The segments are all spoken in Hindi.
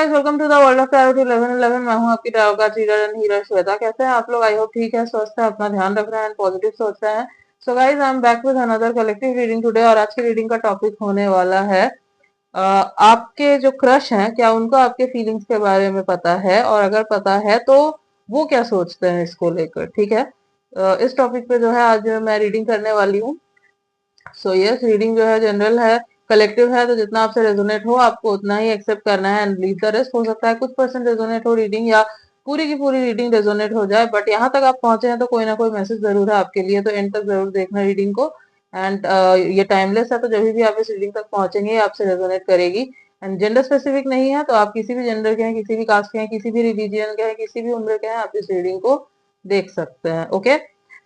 Guys, welcome to the world of tarot 1111। मैं हूं आपकी tarot card reader and healer Shweta. कैसे हैं आप लोग? आई होप ठीक है, स्वस्थ है, अपना ध्यान रख रहे हैं, पॉजिटिव सोच रहे हैं। So guys, I am back with another collective reading today. और आज की रीडिंग का टॉपिक होने वाला है आपके जो क्रश हैं, क्या उनको आपके फीलिंग्स के बारे में पता है, और अगर पता है तो वो क्या सोचते हैं इसको लेकर। ठीक है, इस टॉपिक पे जो है आज मैं रीडिंग करने वाली हूँ। सो यस, रीडिंग जो है जनरल है, कलेक्टिव है, तो जितना आपसे रेजोनेट हो आपको उतना ही एक्सेप्ट करना है एंड लीव द रेस्ट। हो सकता है कुछ परसेंट रेजोनेट हो रीडिंग, या पूरी की पूरी रीडिंग रेजोनेट हो जाए, बट यहाँ तक आप पहुंचे हैं तो कोई ना कोई मैसेज जरूर है आपके लिए, तो एंड तक जरूर देखना रीडिंग को। एंड ये टाइमलेस है, तो जब भी आप इस रीडिंग तक पहुंचेंगे आपसे रेजोनेट करेगी। एंड जेंडर स्पेसिफिक नहीं है, तो आप किसी भी जेंडर के हैं, किसी भी कास्ट के हैं, किसी भी रिलीजियन के हैं, किसी भी उम्र के हैं, आप इस रीडिंग को देख सकते हैं। ओके,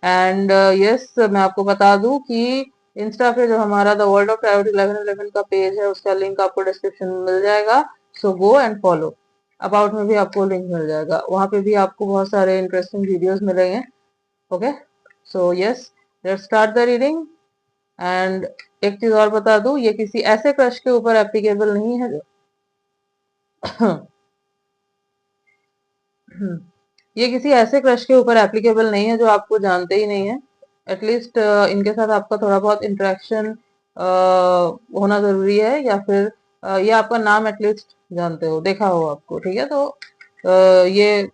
एंड यस, मैं आपको बता दूं कि इंस्टा पे जो हमारा द वर्ल्ड ऑफ टैरो 1111 का पेज है, उसका लिंक आपको डिस्क्रिप्शन में मिल जाएगा। सो गो एंड फॉलो। अबाउट में भी आपको लिंक मिल जाएगा, वहां पे भी आपको बहुत सारे इंटरेस्टिंग वीडियोस मिलेंगे। Okay, so yes, let's start the reading. And एक चीज और बता दूं, ये किसी ऐसे क्रश के ऊपर एप्लीकेबल नहीं है जो ये किसी ऐसे क्रश के ऊपर एप्लीकेबल नहीं है जो आपको जानते ही नहीं है। एटलीस्ट इनके साथ आपका थोड़ा बहुत इंटरेक्शन होना जरूरी है, या फिर ये आपका नाम एटलीस्ट जानते हो, देखा हो आपको। ठीक है, तो ये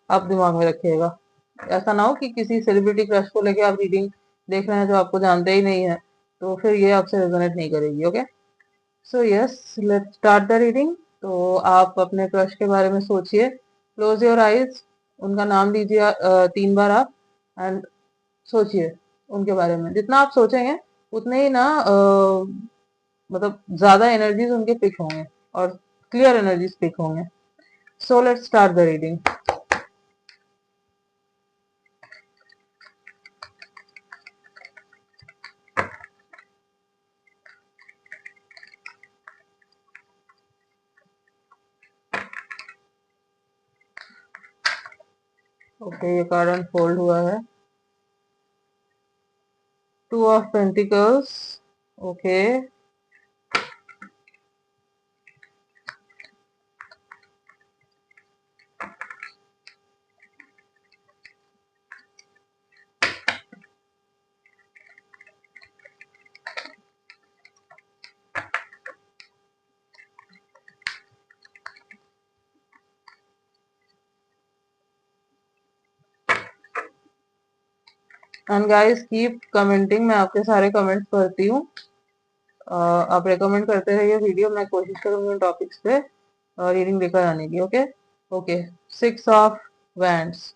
आप दिमाग में रखिएगा। ऐसा ना हो कि किसी सेलिब्रिटी क्रश को लेके आप रीडिंग देख रहे हैं जो आपको जानते ही नहीं है, तो फिर ये आपसे रेजोनेट नहीं करेगी। Okay, so yes, let's start the reading. तो आप अपने क्रश के बारे में सोचिए, क्लोज योर आईज, उनका नाम लीजिए 3 बार आप, एंड सोचिए उनके बारे में। जितना आप सोचेंगे उतने ही ना मतलब ज्यादा एनर्जीज उनके पिक होंगे, और क्लियर एनर्जीज पिक होंगे। So let's start the reading. Okay, ये कार्ड अनफोल्ड हुआ है, 2 of pentacles. Okay, and guys keep commenting, मैं आपके सारे कमेंट्स पढ़ती हूँ। आप रेकमेंड करते रहिए वीडियो, मैं कोशिश करूंगी उन टॉपिक्स पे रीडिंग लेकर आने की। Okay okay, 6 of wands.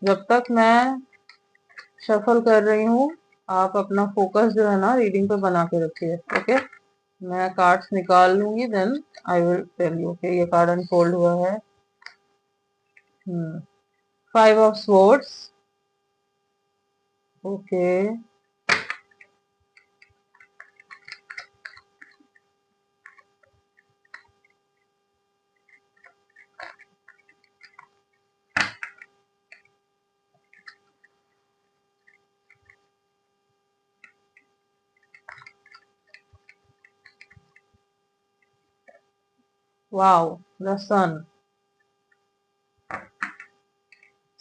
जब तक मैं शफल कर रही हूँ, आप अपना फोकस जो है ना रीडिंग पे बना के रखिए। ओके, मैं कार्ड्स निकाल लूंगी, then I will tell you. Okay, ये कार्ड अनफोल्ड हुआ है। 5 of swords. Okay, wow, the sun.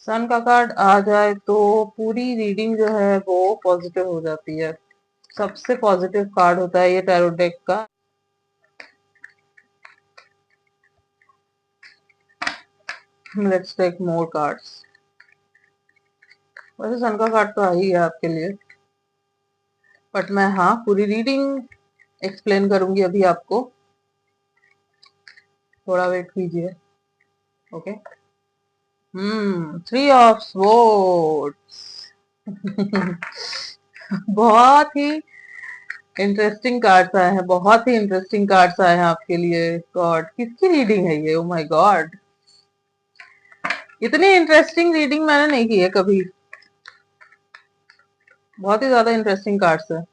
Sun का कार्ड आ जाए तो पूरी रीडिंग जो है वो पॉजिटिव हो जाती है। सबसे पॉजिटिव कार्ड होता है ये टैरो डेक का। Let's take more cards. वैसे सन का कार्ड तो आ ही है आपके लिए, बट मैं हाँ पूरी रीडिंग एक्सप्लेन करूंगी अभी आपको, थोड़ा वेट कीजिए। Okay, 3 of swords. बहुत ही इंटरेस्टिंग कार्ड्स आए हैं, बहुत ही इंटरेस्टिंग कार्ड्स आए हैं आपके लिए। गॉड, किसकी रीडिंग है ये? ओ माय गॉड, इतनी इंटरेस्टिंग रीडिंग मैंने नहीं की है कभी। बहुत ही ज्यादा इंटरेस्टिंग कार्ड्स है।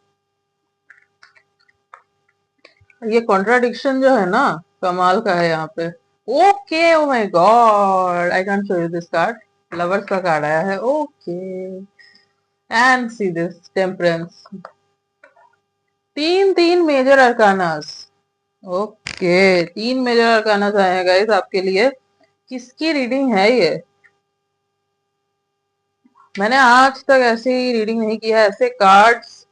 ये कॉन्ट्राडिक्शन जो है ना, कमाल का है यहाँ पे। Okay, oh my God, I can't show you this card. Lovers का कार्ड आया है। Okay, and see this temperance. तीन तीन मेजर अरकानास। ओके, 3 मेजर अरकाना आए गाइस आपके लिए। किसकी रीडिंग है ये? मैंने आज तक ऐसी रीडिंग नहीं किया है, ऐसे कार्ड्स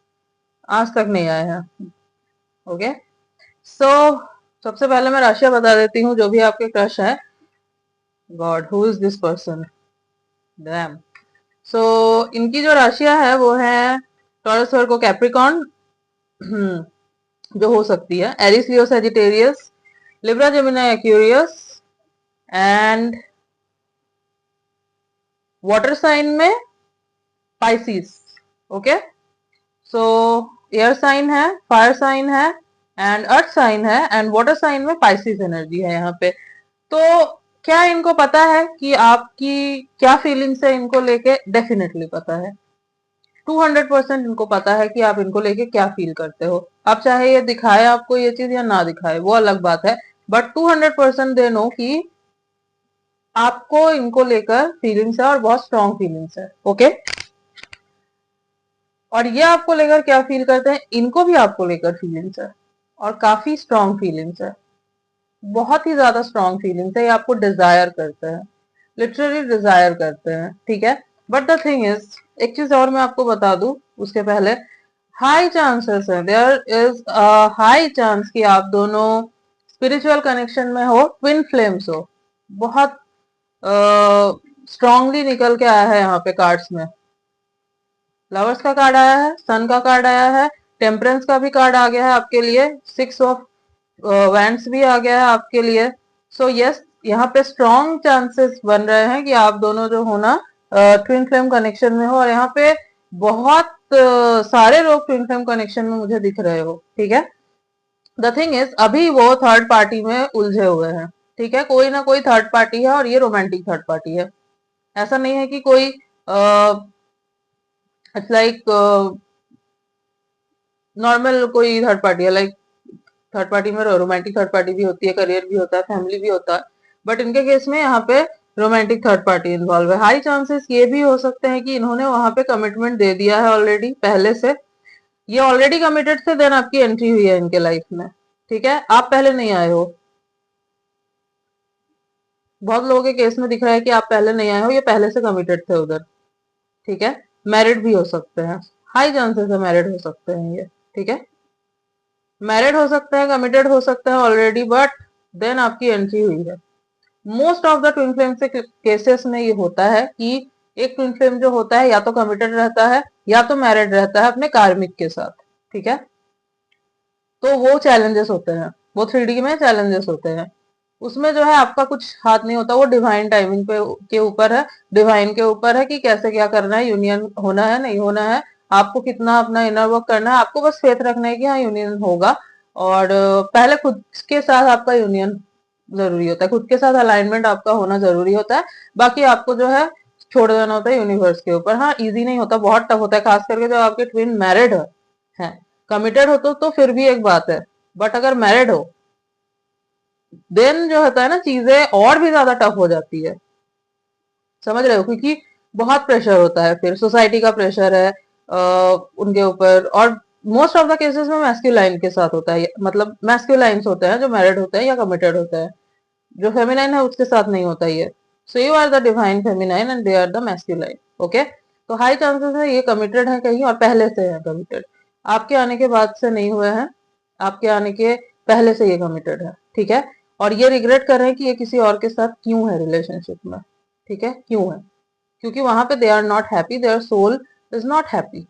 आज तक नहीं आए हैं। ओके, सो सबसे पहले मैं राशियां बता देती हूँ जो भी आपके क्रश है। God, who is this person? Damn. So इनकी जो राशियां है वो है टॉरस, वर्गो, कैप्रिकॉर्न, जो हो सकती है Aries, Leo, Sagittarius, Libra, Gemini, Aquarius and water sign में Pisces. Okay, so air sign है, फायर साइन है एंड अर्थ साइन है एंड वाटर साइन में पाइसिस एनर्जी है यहाँ पे। तो क्या इनको पता है कि आपकी क्या फीलिंग्स है इनको लेके? डेफिनेटली पता है, 200% इनको पता है कि आप इनको लेके क्या फील करते हो। आप चाहे ये दिखाए आपको ये चीज या ना दिखाए वो अलग बात है, बट 200% दे नो कि आपको इनको लेकर फीलिंग्स है और बहुत स्ट्रॉन्ग फीलिंग्स है। ओके, और ये आपको लेकर क्या फील करते हैं, इनको भी आपको लेकर फीलिंग्स है और काफी स्ट्रॉन्ग फीलिंग्स है, बहुत ही ज्यादा स्ट्रॉन्ग फीलिंग्स है। ये आपको डिजायर करते हैं, लिटरली डिजायर करते हैं, ठीक है। बट द थिंग इज, एक चीज और मैं आपको बता दूं उसके पहले, हाई चांसेस है, देयर इज हाई चांस कि आप दोनों स्पिरिचुअल कनेक्शन में हो, ट्विन फ्लेम्स हो। बहुत स्ट्रांगली निकल के आया है यहाँ पे कार्ड्स में। लवर्स का कार्ड आया है, सन का कार्ड आया है, टेम्परेंस का भी कार्ड आ गया है आपके लिए, 6 ऑफ वैंड्स भी आ गया है आपके लिए। सो यस, यहाँ पे स्ट्रॉन्ग चांसेस बन रहे हैं कि आप दोनों जो हो ना ट्विन फ्लेम कनेक्शन में हो, और यहाँ पे बहुत सारे लोग ट्विन फ्लेम कनेक्शन में मुझे दिख रहे हो, ठीक है। द थिंग इज, अभी वो थर्ड पार्टी में उलझे हुए हैं, ठीक है। कोई ना कोई थर्ड पार्टी है और ये रोमांटिक थर्ड पार्टी है। ऐसा नहीं है कि कोई इट्स लाइक नॉर्मल कोई थर्ड पार्टी है। लाइक थर्ड पार्टी में रोमांटिक थर्ड पार्टी भी होती है, करियर भी होता है, फैमिली भी होता है, बट इनके केस में यहाँ पे रोमांटिक थर्ड पार्टी इन्वॉल्व है। हाई चांसेस ये भी हो सकते हैं कि इन्होंने वहां पे कमिटमेंट दे दिया है ऑलरेडी पहले से, ये ऑलरेडी कमिटेड थे, देन आपकी एंट्री हुई है इनके लाइफ में, ठीक है। आप पहले नहीं आए हो। बहुत लोगों के केस में दिख रहा है कि आप पहले नहीं आए हो, ये पहले से कमिटेड थे उधर, ठीक है। मैरिड भी हो सकते हैं, हाई चांसेस है मैरिड हो सकते हैं ये, ठीक है। मैरिड हो सकते हैं, कमिटेड हो सकते हैं ऑलरेडी, बट देन आपकी एंट्री हुई है। Most of the twin flame से केसेस में ये होता है कि एक ट्विन फ्लेम जो होता है या तो कमिटेड रहता है या तो मैरिड रहता है अपने कार्मिक के साथ, ठीक है। तो वो चैलेंजेस होते हैं, वो 3D में चैलेंजेस होते हैं। उसमें जो है आपका कुछ हाथ नहीं होता, वो डिवाइन टाइमिंग पे के ऊपर है, डिवाइन के ऊपर है कि कैसे क्या करना है, यूनियन होना है नहीं होना है, आपको कितना अपना इनर वर्क करना है। आपको बस फेथ रखना है कि हाँ यूनियन होगा, और पहले खुद के साथ आपका यूनियन जरूरी होता है, खुद के साथ अलाइनमेंट आपका होना जरूरी होता है। बाकी आपको जो है छोड़ देना होता है यूनिवर्स के ऊपर। हाँ, इजी नहीं होता, बहुत टफ होता है, खास करके जब आपके ट्विन मैरिड है। कमिटेड हो तो फिर भी एक बात है, बट अगर मैरिड हो देन जो होता है ना, चीजें और भी ज्यादा टफ हो जाती है, समझ रहे हो, क्योंकि बहुत प्रेशर होता है, फिर सोसाइटी का प्रेशर है उनके ऊपर। और मोस्ट ऑफ द केसेस में मैस्कुलाइन के साथ होता है, मतलब मैस्कुलाइंस होते हैं जो मैरिड होते हैं या कमिटेड होते हैं, जो फेमिनाइन है उसके साथ नहीं होता ये। So you are the divine feminine and they are the masculine, okay. तो हाई चांसेस है ये कमिटेड है कहीं, और पहले से है कमिटेड, आपके आने के बाद से नहीं हुए हैं, आपके आने के पहले से ये कमिटेड है, ठीक है। और ये रिग्रेट कर रहे हैं कि ये किसी और के साथ क्यों है रिलेशनशिप में, ठीक है, क्यों है, क्योंकि वहां पे they are not happy, their soul is not happy.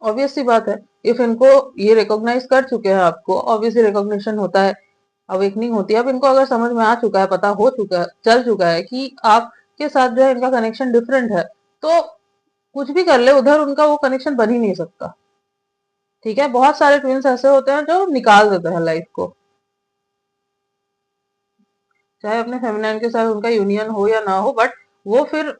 Obvious सी बात है, इफ इनको ये रिकॉग्नाइज कर चुके हैं, आपको ऑब्वियसली रिकॉग्निशन होता है, अवेकनिंग होती है। अब इनको अगर समझ में आ चुका है, पता हो चुका है, चल चुका है कि आपके साथ जो है इनका कनेक्शन डिफरेंट है, तो कुछ भी कर ले उधर उनका वो कनेक्शन बन ही नहीं सकता, ठीक है। बहुत सारे ट्विंस ऐसे होते हैं जो निकाल देते हैं लाइफ को, चाहे अपने फेमिनाइन के साथ उनका यूनियन हो या ना हो, बट वो फिर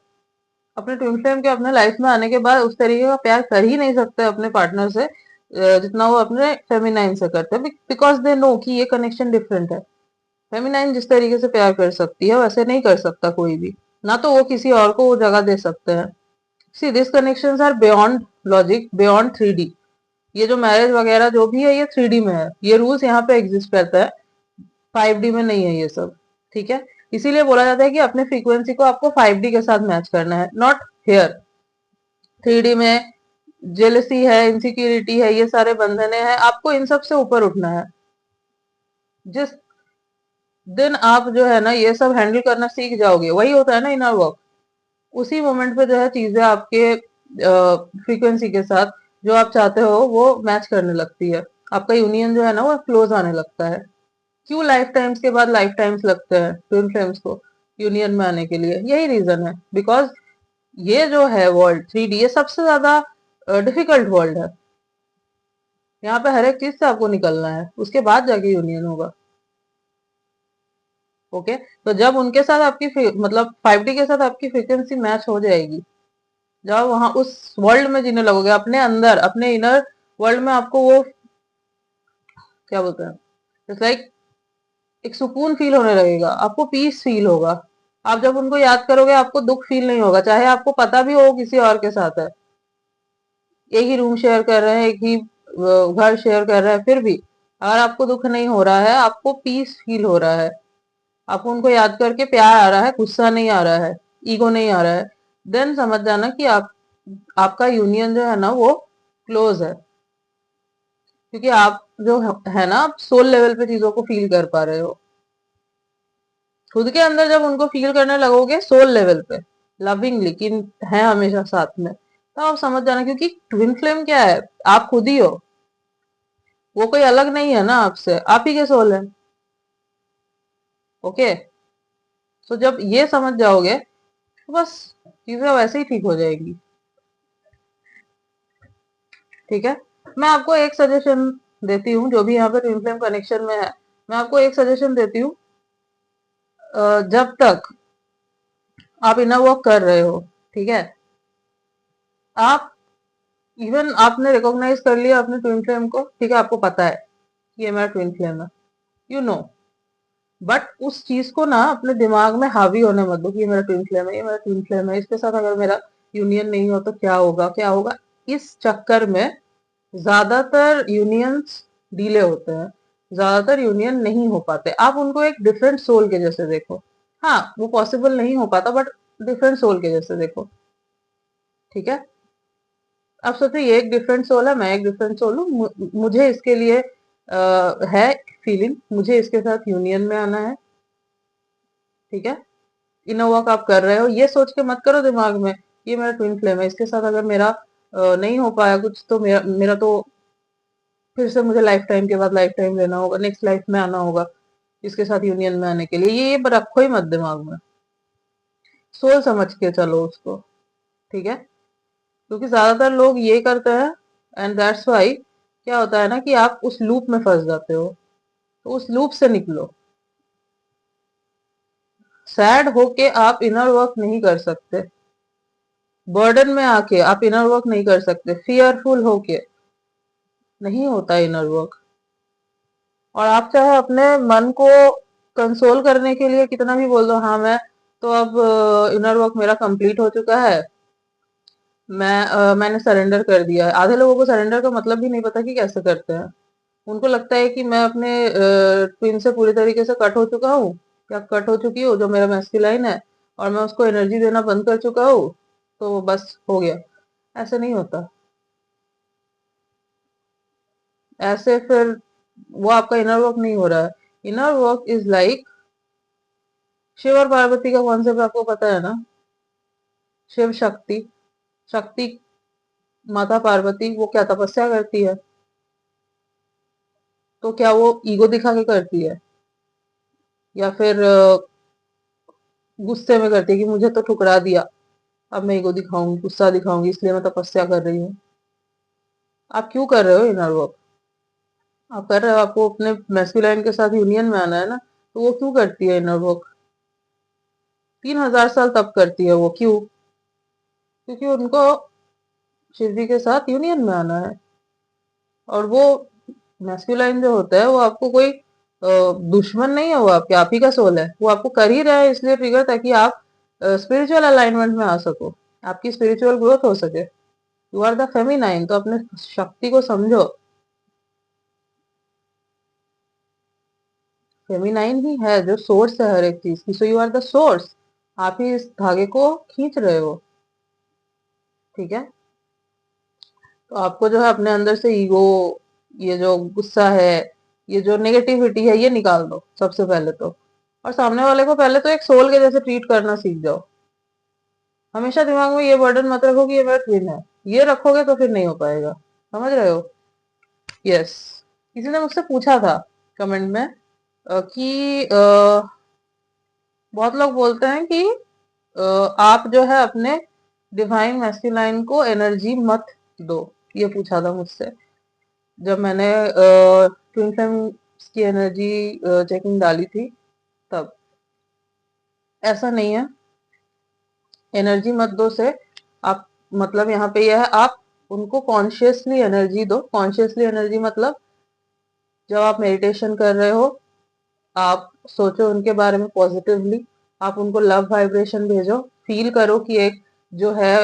अपने ट्विन फ्लेम के अपने लाइफ में आने के बाद उस तरीके का प्यार कर ही नहीं सकते अपने पार्टनर से जितना वो अपने फेमिनाइन से करते हैं, बिकॉज दे नो कि ये कनेक्शन डिफरेंट है। फेमिनाइन जिस तरीके से प्यार कर सकती है वैसे नहीं कर सकता कोई भी, ना तो वो किसी और को वो जगह दे सकते हैं। See this connections are beyond logic, beyond 3D। ये जो मैरिज वगैरह जो भी है ये 3D में है, ये रूल्स यहाँ पे एग्जिस्ट करता है, 5D में नहीं है ये सब। ठीक है, इसीलिए बोला जाता है कि अपने फ्रीक्वेंसी को आपको 5D के साथ मैच करना है, नॉट हेयर। 3D में जेलसी है, इनसिक्योरिटी है, ये सारे बंधने हैं, आपको इन सब से ऊपर उठना है। जिस दिन आप जो है ना ये सब हैंडल करना सीख जाओगे, वही होता है ना इनर वर्क, उसी मोमेंट पे जो है चीजें आपके फ्रीक्वेंसी के साथ जो आप चाहते हो वो मैच करने लगती है, आपका यूनियन जो है ना वो क्लोज आने लगता है। क्यों लाइफ टाइम्स के बाद लाइफ टाइम्स लगते हैं ट्विन फ्लेम्स को यूनियन में आने के लिए? यही रीजन है, बिकॉज ये जो है वर्ल्ड 3D ये सबसे ज्यादा डिफिकल्ट वर्ल्ड है। यहाँ पे हर एक चीज से आपको निकलना है, उसके बाद जाके यूनियन होगा। ओके, तो जब उनके साथ आपकी मतलब 5D के साथ आपकी फ्रीक्वेंसी मैच हो जाएगी, जब वहां उस वर्ल्ड में जीने लगोगे, अपने अंदर अपने इनर वर्ल्ड में आपको वो क्या बोलते हैं, इट्स लाइक एक सुकून फील होने लगेगा, आपको पीस फील होगा। आप जब उनको याद करोगे आपको दुख फील नहीं होगा, चाहे आपको पता भी हो किसी और के साथ है, एक ही रूम शेयर कर रहे हैं, एक ही घर शेयर कर रहे हैं, फिर भी अगर आपको दुख नहीं हो रहा है, आपको पीस फील हो रहा है, आपको उनको याद करके प्यार आ रहा है, गुस्सा नहीं आ रहा है, ईगो नहीं आ रहा है, देन समझ जाना कि आप आपका यूनियन जो है ना वो क्लोज है। क्योंकि आप जो है ना आप सोल लेवल पे चीजों को फील कर पा रहे हो, खुद के अंदर जब उनको फील करने लगोगे सोल लेवल पे लविंगली कि है हमेशा साथ में, तो आप समझ जाना, क्योंकि ट्विन फ्लेम क्या है, आप खुद ही हो, वो कोई अलग नहीं है ना आपसे, आप ही के सोल है। ओके, तो जब ये समझ जाओगे तो बस चीजें वैसे ही ठीक हो जाएगी। ठीक है, मैं आपको एक सजेशन देती हूँ, जो भी यहाँ पे ट्विन फ्लेम कनेक्शन में है, मैं आपको एक सजेशन देती हूँ, जब तक आप इनर वर्क कर रहे हो, ठीक है, आप इवन आपने रिकॉग्नाइज कर लिया अपने ट्विन फ्लेम को, ठीक है, आपको पता है कि ये मेरा ट्विन फ्लेम है, यू नो, बट उस चीज को ना अपने दिमाग में हावी होने मत दो कि ये मेरा ट्विन फ्लेम है, ये मेरा ट्विन फ्लेम है, इसके साथ अगर मेरा यूनियन नहीं हो तो क्या होगा क्या होगा। इस चक्कर में ज्यादातर यूनियंस डीले होते हैं, ज्यादातर यूनियन नहीं हो पाते। आप उनको एक डिफरेंट सोल के जैसे देखो, हाँ वो पॉसिबल नहीं हो पाता, बट डिफरेंट सोल के जैसे देखो। ठीक है, अब सोचो ये एक डिफरेंट सोल है, मैं एक डिफरेंट सोल हूँ, मुझे इसके लिए है फीलिंग, मुझे इसके साथ यूनियन में आना है। ठीक है, इनर वर्क आप कर रहे हो, ये सोच के मत करो दिमाग में ये मेरा ट्विन फ्लेम है, इसके साथ अगर मेरा नहीं हो पाया कुछ तो मेरा मेरा तो फिर से मुझे लाइफ टाइम के बाद लाइफ टाइम लेना होगा, नेक्स्ट लाइफ में आना होगा इसके साथ यूनियन में आने के लिए। ये रखो ही मत दिमाग में, सोच समझ के चलो उसको। ठीक है, क्योंकि ज्यादातर लोग ये करते हैं, एंड दैट्स वाई क्या होता है ना कि आप उस लूप में फंस जाते हो, तो उस लूप से निकलो। सैड होके आप इनर वर्क नहीं कर सकते, बर्डन में आके आप इनर वर्क नहीं कर सकते, फियरफुल होके नहीं होता इनर वर्क। और आप चाहे अपने मन को कंसोल करने के लिए कितना भी बोल दो, हाँ मैं तो अब इनर वर्क मेरा कंप्लीट हो चुका है, मैंने सरेंडर कर दिया है। आधे लोगों को सरेंडर का मतलब भी नहीं पता कि कैसे करते हैं, उनको लगता है कि मैं अपने ट्विन से पूरी तरीके से कट हो चुका हूँ या कट हो चुकी हूँ, जो मेरा मैस्कुलाइन है, और मैं उसको एनर्जी देना बंद कर चुका हूँ, तो बस हो गया। ऐसे नहीं होता, ऐसे फिर वो आपका इनर वर्क नहीं हो रहा है। Inner work is like Shiv और पार्वती का कॉन्सेप्ट आपको पता है ना, शिव शक्ति, शक्ति माता पार्वती वो क्या तपस्या करती है, तो क्या वो ईगो दिखा के करती है या फिर गुस्से में करती है कि मुझे तो ठुकरा दिया, अब मैं ईगो दिखाऊंगी, गुस्सा दिखाऊंगी, इसलिए मैं तपस्या कर रही हूँ? आप क्यों कर रहे हो इनर वर्क? आप कर रहे हो, आपको अपने मैस्कुलाइन के साथ यूनियन में आना है ना, तो वो क्यों करती है इनर वर्क? 3000 साल तब करती है वो, क्यों? क्योंकि उनको शिव जी के साथ यूनियन में आना है। और वो मैस्कुलाइन जो होता है वो आपको कोई दुश्मन नहीं है, वो आपके आप ही का सोल है, वो आपको कर ही रहा है इसलिए ट्रिगर, ताकि आप स्पिरिचुअल अलाइनमेंट में आ सको, आपकी स्पिरिचुअल ग्रोथ हो सके। यू आर द फेमिनाइन, तो अपने शक्ति को समझो। फेमिनाइन ही है जो सोर्स है हर एक चीज की, so you are the source. आप ही इस धागे को खींच रहे हो, ठीक है। तो आपको जो है अपने अंदर से ईगो, ये जो गुस्सा है, ये जो नेगेटिविटी है, ये निकाल दो सबसे पहले तो। और सामने वाले को पहले तो एक सोल के जैसे ट्रीट करना सीख जाओ। हमेशा दिमाग में ये बर्डन मत रखो कि ये मेरा ट्विन है, ये रखोगे तो फिर नहीं हो पाएगा। समझ रहे हो? यस। किसी ने मुझसे पूछा था कमेंट में कि बहुत लोग बोलते हैं कि आप जो है अपने डिवाइन मैस्कुलाइन को एनर्जी मत दो। ये पूछा था मुझसे जब मैंने ट्विन फ्लेम्स की एनर्जी चेकिंग डाली थी तब। ऐसा नहीं है, एनर्जी मत दो से आप, मतलब यहाँ पे यह है, आप उनको कॉन्शियसली एनर्जी दो। कॉन्शियसली एनर्जी मतलब जब आप मेडिटेशन कर रहे हो, आप सोचो उनके बारे में पॉजिटिवली, आप उनको लव वाइब्रेशन भेजो। फील करो कि एक जो है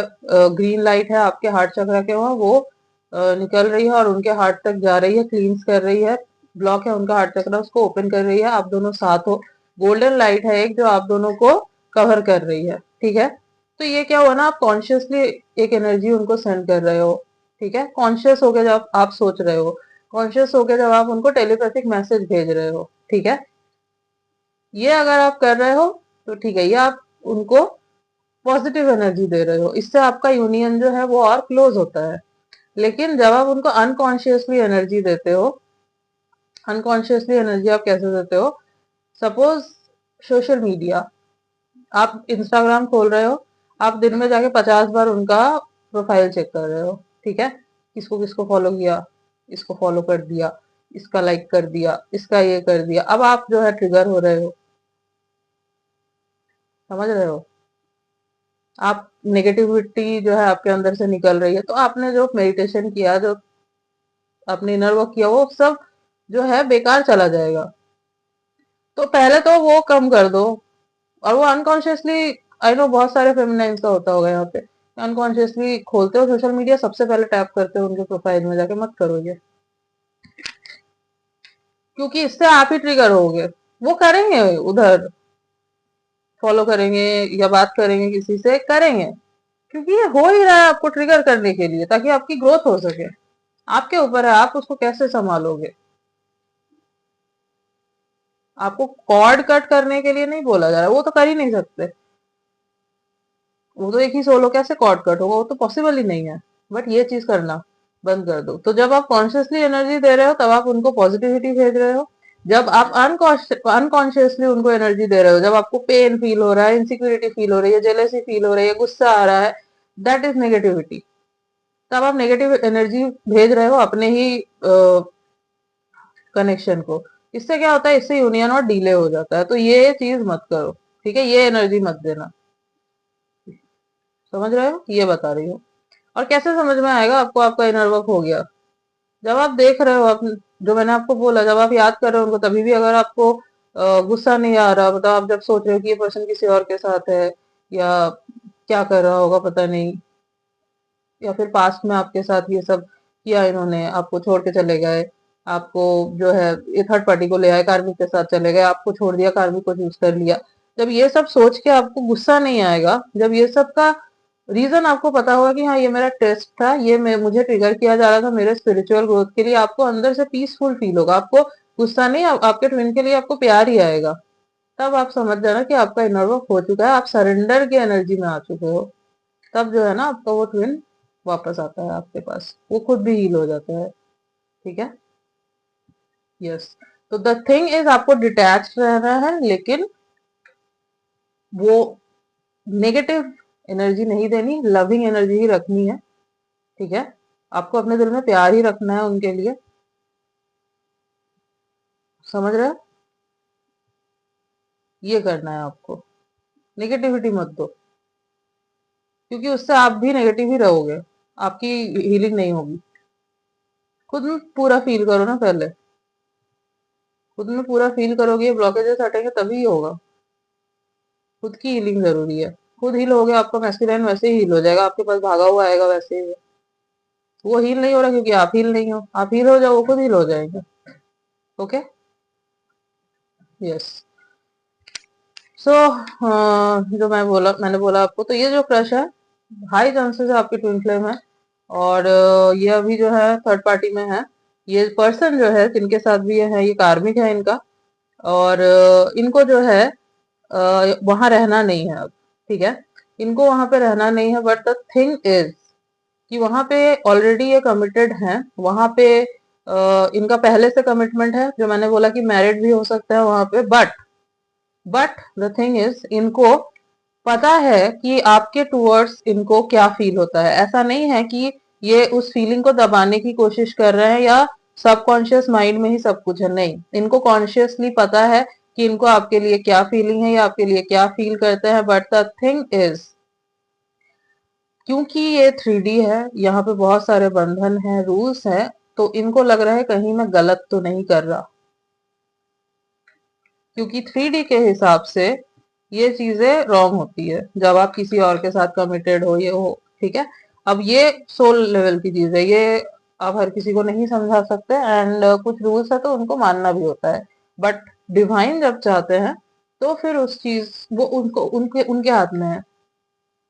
ग्रीन लाइट है आपके हार्ट चक्र के वहां, वो निकल रही है और उनके हार्ट तक जा रही है, क्लींस कर रही है। ब्लॉक है उनका हार्ट चक्र, उसको ओपन कर रही है। आप दोनों साथ हो, गोल्डन लाइट है एक जो आप दोनों को कवर कर रही है, ठीक है। तो ये क्या हुआ ना, आप कॉन्शियसली एक एनर्जी उनको सेंड कर रहे हो, ठीक है। कॉन्शियस होके जब आप सोच रहे हो, कॉन्शियस होके जब आप उनको टेलीपैथिक मैसेज भेज रहे हो, ठीक है। ये अगर आप कर रहे हो तो ठीक है, ये आप उनको पॉजिटिव एनर्जी दे रहे हो, इससे आपका यूनियन जो है वो और क्लोज होता है। लेकिन जब आप उनको अनकॉन्शियसली एनर्जी देते हो, अनकॉन्शियसली एनर्जी आप कैसे देते हो? सपोज सोशल मीडिया, आप इंस्टाग्राम खोल रहे हो, आप दिन में जाके 50 बार उनका प्रोफाइल चेक कर रहे हो, ठीक है। किसको किसको फॉलो किया, इसको फॉलो कर दिया, इसका लाइक कर दिया, इसका ये कर दिया। अब आप जो है ट्रिगर हो रहे हो, समझ रहे हो? आप नेगेटिविटी जो है आपके अंदर से निकल रही है, तो आपने जो मेडिटेशन किया, जो आपने इनर वर्क किया, वो सब जो है बेकार चला जाएगा। तो पहले तो वो कम कर दो। और वो अनकॉन्शियसली, आई नो बहुत सारे फेमिनाइंस का होता होगा यहाँ पे, अनकॉन्शियसली खोलते हो सोशल मीडिया, सबसे पहले टैप करते हो उनके प्रोफाइल में जाके। मत करो ये, क्योंकि इससे आप ही ट्रिगर होगे। वो करेंगे उधर, फॉलो करेंगे या बात करेंगे, किसी से करेंगे, क्योंकि ये हो ही रहा है आपको ट्रिगर करने के लिए, ताकि आपकी ग्रोथ हो सके। आपके ऊपर है, आप उसको कैसे संभालोगे। आपको कॉर्ड कट करने के लिए नहीं बोला जा रहा, वो तो कर ही नहीं सकते। वो तो एक ही सोलो कैसे कॉर्ड कट होगा, वो तो पॉसिबल ही नहीं है। बट ये चीज करना बंद कर दो। तो जब आप कॉन्शियसली एनर्जी दे रहे हो, तब आप उनको पॉजिटिविटी भेज रहे हो। जब आप अनकॉन्शियसली उनको एनर्जी दे रहे हो, जब आपको पेन फील हो रहा है, इनसिक्योरिटी फील हो रही है, जेलेसी फील हो रही है, गुस्सा आ रहा है, दैट इज नेगेटिविटी। तब आप नेगेटिव एनर्जी भेज रहे हो अपने ही कनेक्शन को। इससे क्या होता है, इससे यूनियन और डीले हो जाता है। तो ये चीज मत करो, ठीक है। ये एनर्जी मत देना। समझ रहे हो? ये बता रही हूँ। और कैसे समझ में आएगा आपको आपका इनर वर्क हो गया? जब आप देख रहे हो, आप जो मैंने आपको बोला, जब आप याद कर रहे हो उनको, तभी भी अगर आपको गुस्सा नहीं आ रहा, मतलब आप जब सोच रहे हो कि ये पर्सन किसी और के साथ है, या क्या कर रहा होगा पता नहीं, या फिर पास्ट में आपके साथ ये सब किया इन्होंने, आपको छोड़ के चले गए, आपको जो है ये थर्ड पार्टी को ले आए, कार्मिक के साथ चले गए, आपको छोड़ दिया, कार्मिक को चूज कर लिया। जब ये सब सोच के आपको गुस्सा नहीं आएगा, जब ये सब का रीजन आपको पता होगा कि हाँ ये मेरा टेस्ट था, ये मुझे ट्रिगर किया जा रहा था मेरे स्पिरिचुअल ग्रोथ के लिए, आपको अंदर से पीसफुल फील होगा। आपको गुस्सा नहीं, आपके ट्विन के लिए आपको प्यार ही आएगा। तब आप समझ जाना कि आपका इनर वर्क हो चुका है, आप सरेंडर की एनर्जी में आ चुके हो। तब जो है ना आपका वो ट्विन वापस आता है आपके पास, वो खुद भी हील हो जाता है, ठीक है। यस। तो द थिंग इज, आपको डिटैच रहना है, लेकिन वो नेगेटिव एनर्जी नहीं देनी, लविंग एनर्जी ही रखनी है, ठीक है। आपको अपने दिल में प्यार ही रखना है उनके लिए। समझ रहे हो? ये करना है आपको। नेगेटिविटी मत दो, क्योंकि उससे आप भी नेगेटिव ही रहोगे, आपकी हीलिंग नहीं होगी। खुद में पूरा फील करो ना पहले, खुद में पूरा फील करोगे, ये ब्लॉकेजेस हटेंगे तभी होगा। खुद की हीलिंग जरूरी है। खुद हील हो गया आपका मैस्कुलाइन, वैसे ही हील हो जाएगा, आपके पास भागा हुआ आएगा वैसे ही। वो हील नहीं हो रहा क्योंकि आप हील नहीं हो। आप हील हो जाओ, वो खुद हील हो जाएंगे। Okay, yes. सो जो मैंने बोला आपको, तो ये जो क्रश है, हाई चांसेस है आपकी ट्विन फ्लेम है। और ये अभी जो है थर्ड पार्टी में है। ये पर्सन जो है जिनके साथ भी ये है, ये कार्मिक है इनका। और इनको जो है वहां रहना नहीं है अब। ठीक है, इनको वहां पे रहना नहीं है, बट द थिंग इज कि वहां पे ऑलरेडी ये कमिटेड हैं। वहां पे इनका पहले से कमिटमेंट है, जो मैंने बोला कि मैरिड भी हो सकता है वहां पे। बट द थिंग इज, इनको पता है कि आपके टूवर्ड्स इनको क्या फील होता है। ऐसा नहीं है कि ये उस फीलिंग को दबाने की कोशिश कर रहे हैं या सबकॉन्शियस माइंड में ही सब कुछ है। नहीं, इनको कॉन्शियसली पता है कि इनको आपके लिए क्या फीलिंग है या आपके लिए क्या फील करते हैं। बट द थिंग इज, क्योंकि ये 3D है, यहाँ पे बहुत सारे बंधन हैं, रूल्स हैं, तो इनको लग रहा है कहीं मैं गलत तो नहीं कर रहा। क्योंकि 3D के हिसाब से ये चीजें रॉन्ग होती है जब आप किसी और के साथ कमिटेड हो, ये हो। ठीक है, अब ये सोल लेवल की चीज है, ये आप हर किसी को नहीं समझा सकते। एंड कुछ रूल्स है तो उनको मानना भी होता है। बट डिवाइन जब चाहते हैं तो फिर उस चीज, वो उनको उनके उनके हाथ में है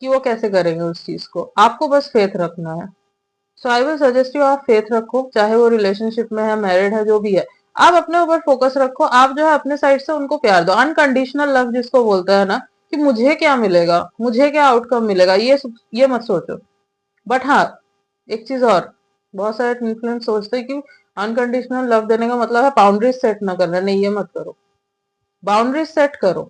कि वो कैसे करेंगे उस चीज को। आपको बस फेथ रखना है। सो आई विल सजेस्ट यू, आप फेथ रखो, चाहे वो रिलेशनशिप में है, मैरिड है, जो भी है। आप अपने ऊपर फोकस रखो। आप जो है अपने साइड से उनको प्यार दो, अनकंडीशनल लव जिसको बोलते हैं ना, कि मुझे क्या मिलेगा, मुझे क्या आउटकम मिलेगा, ये मत सोचो। बट हाँ, एक चीज और, बहुत सारे इन्फ्लुएंस सोचते हैं कि अनकंडीशनल लव देने का मतलब है बाउंड्रीज सेट ना करना। नहीं, ये मत करो, बाउंड्रीज सेट करो।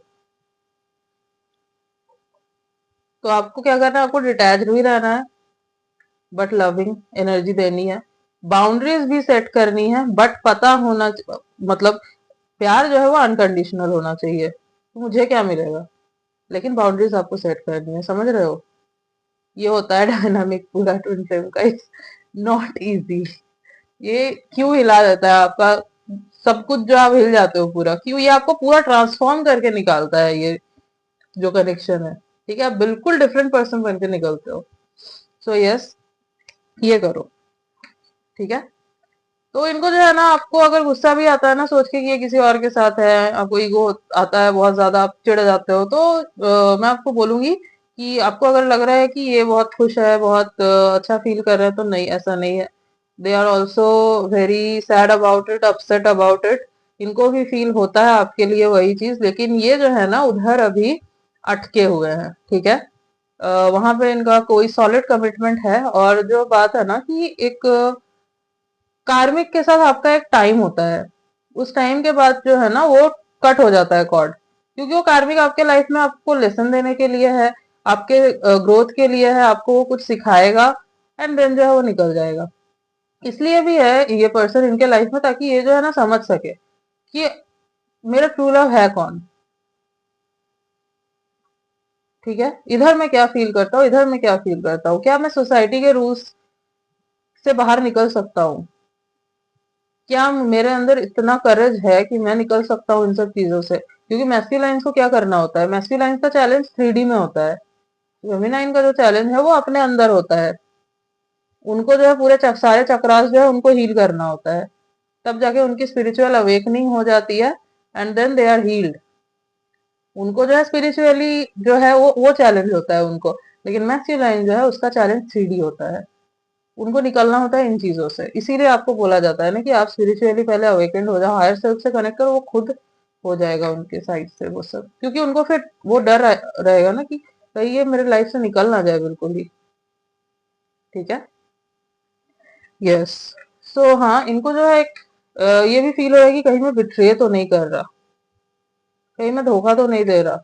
तो आपको क्या करना है, आपको डिटैच भी रहना है बट लविंग एनर्जी देनी है। बाउंड्रीज भी सेट करनी है, बट पता होना मतलब प्यार जो है वो अनकंडीशनल होना चाहिए। तो मुझे क्या मिलेगा, लेकिन बाउंड्रीज आपको सेट करनी है। समझ रहे हो? ये होता है डायनामिक पूरा ट्विन फ्लेम का। It's not easy. ये क्यों हिला देता है आपका सब कुछ, जो आप हिल जाते हो पूरा, क्यों? ये आपको पूरा ट्रांसफॉर्म करके निकालता है ये जो कनेक्शन है। ठीक है, आप बिल्कुल डिफरेंट पर्सन बन के निकलते हो। सो यस, ये करो। ठीक है, तो इनको जो है ना, आपको अगर गुस्सा भी आता है ना सोच के कि ये किसी और के साथ है, आपको ईगो आता है बहुत ज्यादा, आप चिढ़ जाते हो, तो मैं आपको बोलूंगी कि आपको अगर लग रहा है कि ये बहुत खुश है, बहुत अच्छा फील कर रहे हैं, तो नहीं, ऐसा नहीं है। They are also very sad about it, upset about it. इनको भी फील होता है आपके लिए वही चीज, लेकिन ये जो है ना उधर अभी अटके हुए हैं। ठीक है, वहां पे इनका कोई सॉलिड कमिटमेंट है। और जो बात है ना कि एक कार्मिक के साथ आपका एक टाइम होता है, उस टाइम के बाद जो है ना वो कट हो जाता है कॉर्ड। क्योंकि वो कार्मिक आपके लाइफ में आपको लेसन देने के लिए है, आपके ग्रोथ के लिए है, आपको वो कुछ सिखाएगा। एंड देन जो है वो निकल जाएगा। इसलिए भी है ये पर्सन इनके लाइफ में, ताकि ये जो है ना समझ सके कि मेरा ट्रू लव है कौन। ठीक है, इधर मैं क्या फील करता हूँ, इधर मैं क्या फील करता हूँ, क्या मैं सोसाइटी के रूल्स से बाहर निकल सकता हूँ, क्या मेरे अंदर इतना करेज है कि मैं निकल सकता हूँ इन सब चीजों से। क्योंकि मैस्कुलाइन्स को क्या करना होता है, मैस्कुलाइन्स का चैलेंज 3D में होता है। फेमिनाइन का जो चैलेंज है वो अपने अंदर होता है। उनको जो है पूरे सारे चक्रास जो है उनको हील करना होता है, तब जाके उनकी स्पिरिचुअल अवेकनिंग हो जाती है। And then they are healed. उनको जो है स्पिरिचुअली जो है वो चैलेंज होता है उनको। लेकिन मैस्कुलाइन जो है उसका चैलेंज 3D होता है। उनको निकलना होता है इन चीजों से। इसीलिए आपको बोला जाता है ना कि आप स्पिरिचुअली पहले अवेकेंड हो जाओ, हायर सेल्फ से कनेक्ट करो, वो खुद हो जाएगा उनके साइड से वो सब। क्योंकि उनको फिर वो डर रहेगा ना कि कहीं ये मेरे लाइफ से निकल ना जाए बिल्कुल ही। ठीक है, यस। सो हाँ, इनको जो है एक ये भी फील हो रहा है कि कहीं मैं बिट्रे तो नहीं कर रहा, कहीं मैं धोखा तो नहीं दे रहा।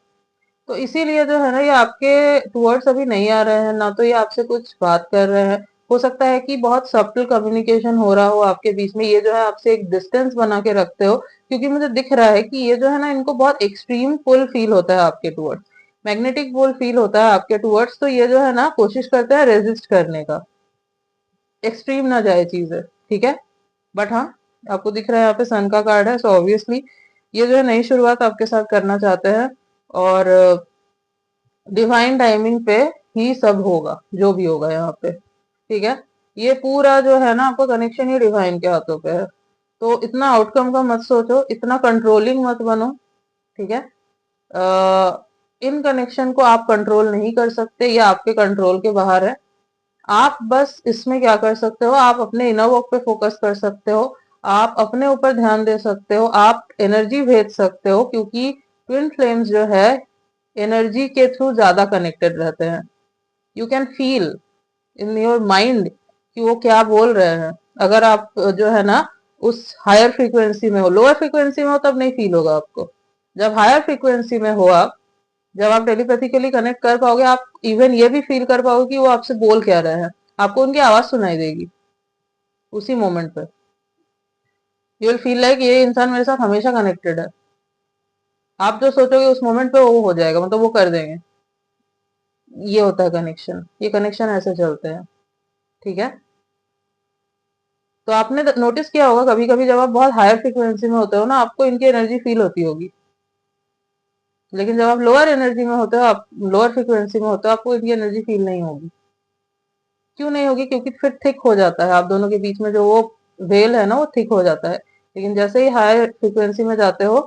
तो इसीलिए जो है ना ये आपके टूवर्ड्स अभी नहीं आ रहे हैं, ना तो ये आपसे कुछ बात कर रहे हैं। हो सकता है कि बहुत सब्टल कम्युनिकेशन हो रहा हो आपके बीच में, ये जो है आपसे एक डिस्टेंस बना के रखते हो। क्योंकि मुझे दिख रहा है कि ये जो है ना इनको बहुत एक्सट्रीम पुल फील होता है आपके टूवर्ड्स, मैग्नेटिक पुल फील होता है आपके टूवर्ड्स। तो ये जो है ना कोशिश करते हैं रेजिस्ट करने का, एक्सट्रीम ना जाए चीजें। ठीक है, बट हाँ, आपको दिख रहा है यहाँ पे सन का कार्ड है, सो ऑब्वियसली ये जो है नई शुरुआत आपके साथ करना चाहते हैं। और डिवाइन टाइमिंग पे ही सब होगा, जो भी होगा यहाँ पे। ठीक है, ये पूरा जो है ना आपका कनेक्शन ही डिवाइन के हाथों पे है। तो इतना आउटकम का मत सोचो, इतना कंट्रोलिंग मत बनो, ठीक है। इन कनेक्शन को आप कंट्रोल नहीं कर सकते, ये आपके कंट्रोल के बाहर है। आप बस इसमें क्या कर सकते हो, आप अपने इनर वर्क पे फोकस कर सकते हो, आप अपने ऊपर ध्यान दे सकते हो, आप एनर्जी भेज सकते हो, क्योंकि ट्विन फ्लेम्स जो है एनर्जी के थ्रू ज्यादा कनेक्टेड रहते हैं। You can feel in your mind कि वो क्या बोल रहे हैं। अगर आप जो है ना उस हायर फ्रीक्वेंसी में हो, लोअर फ्रीक्वेंसी में हो तब नहीं फील होगा आपको। जब हायर फ्रीक्वेंसी में हो आप, जब आप टेलीपैथिकली कनेक्ट कर पाओगे, आप इवन ये भी फील कर पाओगे कि वो आपसे बोल क्या रहे हैं, आपको उनकी आवाज सुनाई देगी उसी मोमेंट पे। यू विल फील लाइक ये इंसान मेरे साथ हमेशा कनेक्टेड है। आप जो सोचोगे उस मोमेंट पे वो हो जाएगा, मतलब वो कर देंगे। ये होता है कनेक्शन, ये कनेक्शन ऐसे चलते हैं, ठीक है। तो आपने नोटिस किया होगा कभी कभी जब आप बहुत हायर फ्रिक्वेंसी में होते हो ना, आपको इनकी एनर्जी फील होती होगी। लेकिन जब आप लोअर एनर्जी में होते हो, आप लोअर फ्रिक्वेंसी में होते हो, आपको इनकी एनर्जी फील नहीं होगी। क्यों नहीं होगी? क्योंकि फिर थिक हो जाता है, आप दोनों के बीच में जो वो वेल है ना वो थिक हो जाता है। लेकिन जैसे ही हायर फ्रिक्वेंसी में जाते हो,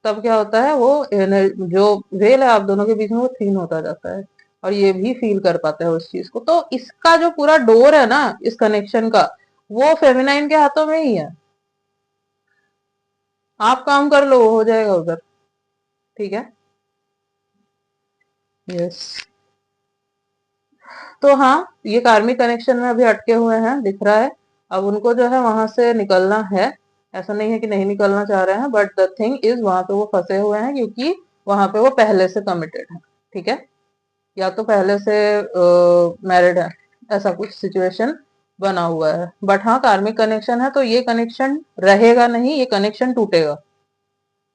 तब क्या होता है, वो जो वेल है आप दोनों के बीच में वो थिन होता जाता है। और ये भी फील कर पाते हो उस चीज को। तो इसका जो पूरा डोर है ना इस कनेक्शन का, वो फेमिनाइन के हाथों में ही है। आप काम कर लो, वो हो जाएगा उधर, ठीक है। यस। तो हाँ, ये कार्मिक कनेक्शन में अभी अटके हुए हैं, दिख रहा है। अब उनको जो है वहां से निकलना है। ऐसा नहीं है कि नहीं निकलना चाह रहे हैं, बट द थिंग इज वहां पे वो फंसे हुए हैं, क्योंकि वहां पे वो पहले से कमिटेड है, ठीक है। या तो पहले से मैरिड है, ऐसा कुछ सिचुएशन बना हुआ है। बट हाँ, कार्मिक कनेक्शन है तो ये कनेक्शन रहेगा नहीं, ये कनेक्शन टूटेगा।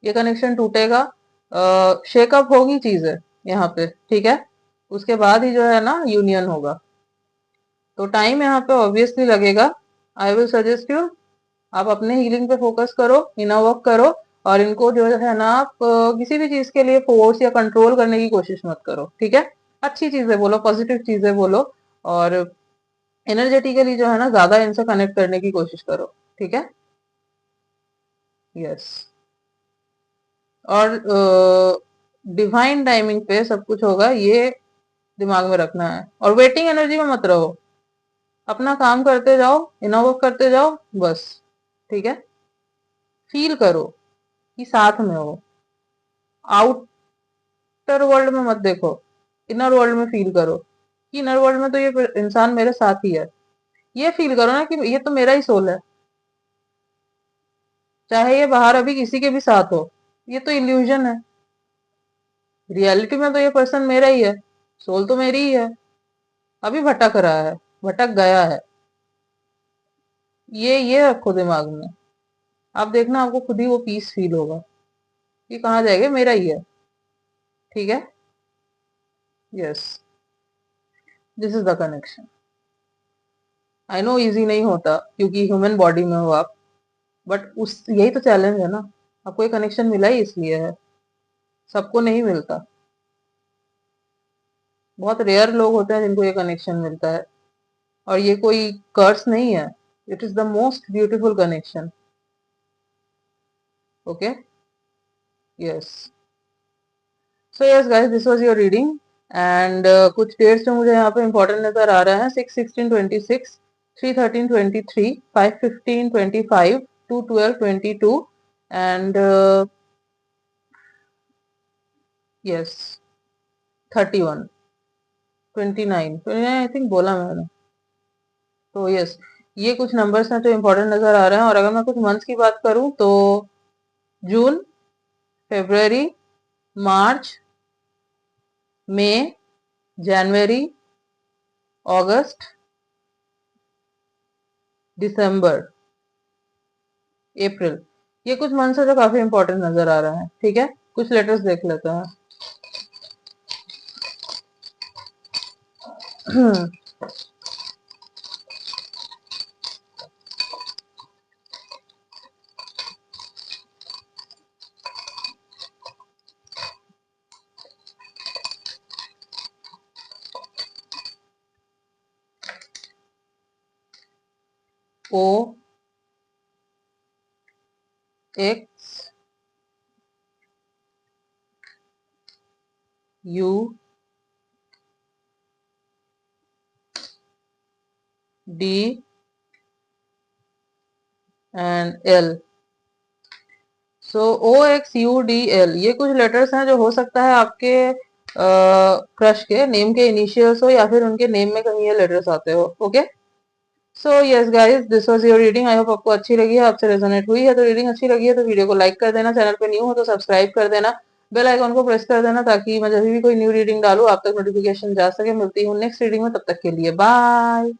ये कनेक्शन टूटेगा, शेकअप होगी चीजें यहाँ पे, ठीक है। उसके बाद ही जो है ना यूनियन होगा। तो टाइम यहाँ पे ऑब्वियसली लगेगा। आई विल सजेस्ट यू, आप अपने हीलिंग पे फोकस करो, इनर वर्क करो। और इनको जो है ना आप किसी भी चीज के लिए फोर्स या कंट्रोल करने की कोशिश मत करो, ठीक है। अच्छी चीजें बोलो, पॉजिटिव चीजें बोलो। और एनर्जेटिकली जो है ना ज्यादा इनसे कनेक्ट करने की कोशिश करो, ठीक है। यस। और डिवाइन टाइमिंग पे सब कुछ होगा, ये दिमाग में रखना है। और वेटिंग एनर्जी में मत रहो, अपना काम करते जाओ, इनर वर्क करते जाओ, बस, ठीक है। फील करो कि साथ में हो। आउटर वर्ल्ड में मत देखो, इनर वर्ल्ड में फील करो कि इनर वर्ल्ड में तो ये इंसान मेरे साथ ही है। ये फील करो ना कि ये तो मेरा ही सोल है, चाहे ये बाहर अभी किसी के भी साथ हो। ये तो इल्यूजन है, रियलिटी में तो ये पर्सन मेरा ही है, सोल तो मेरी ही है। अभी भटक रहा है, भटक गया है। ये रखो दिमाग में। आप देखना, आपको खुद ही वो पीस फील होगा कि कहाँ जाएगा, मेरा ही है, ठीक है। Yes, this is the connection. I know easy नहीं होता क्योंकि ह्यूमन बॉडी में हो आप, बट उस यही तो चैलेंज है ना। आपको ये कनेक्शन मिला ही इसलिए है, सबको नहीं मिलता। बहुत रेयर लोग होते हैं जिनको ये कनेक्शन मिलता है। और ये कोई कर्स नहीं है, it is the most beautiful connection. Okay. Yes. So yes guys, this was your reading. And कुछ डेट्स जो मुझे यहाँ पे इंपॉर्टेंट नजर आ रहे हैं: 6/16/26, 3/13/23, 5/15/25, 2/12/22, एंड यस 31/29 आई थिंक बोला मैंने। तो यस, ये कुछ नंबर्स हैं जो इंपॉर्टेंट नजर आ रहे हैं। और अगर मैं कुछ मंथ्स की बात करूं तो जून, फरवरी, मार्च, मई, जनवरी, अगस्त, दिसंबर, अप्रैल, ये कुछ मंथ्स है जो काफी इंपॉर्टेंट नजर आ रहा है, ठीक है। कुछ लेटर्स देख लेते हैं। O X U D and L। So OXUDL ये कुछ लेटर्स हैं जो हो सकता है आपके क्रश के नेम के इनिशियल्स हो या फिर उनके नेम में कहीं ये लेटर्स आते हो। Okay, so yes guys, this was your reading. I hope आपको अच्छी लगी है, आपसे रेजोनेट हुई है। तो रीडिंग अच्छी लगी है तो वीडियो को लाइक कर देना, चैनल पे न्यू हो तो सब्सक्राइब कर देना, बेल आइकॉन को प्रेस कर देना ताकि मैं जब भी कोई न्यू रीडिंग डालूं आप तक नोटिफिकेशन जा सके। मिलती हूँ नेक्स्ट रीडिंग में, तब तक के लिए बाय।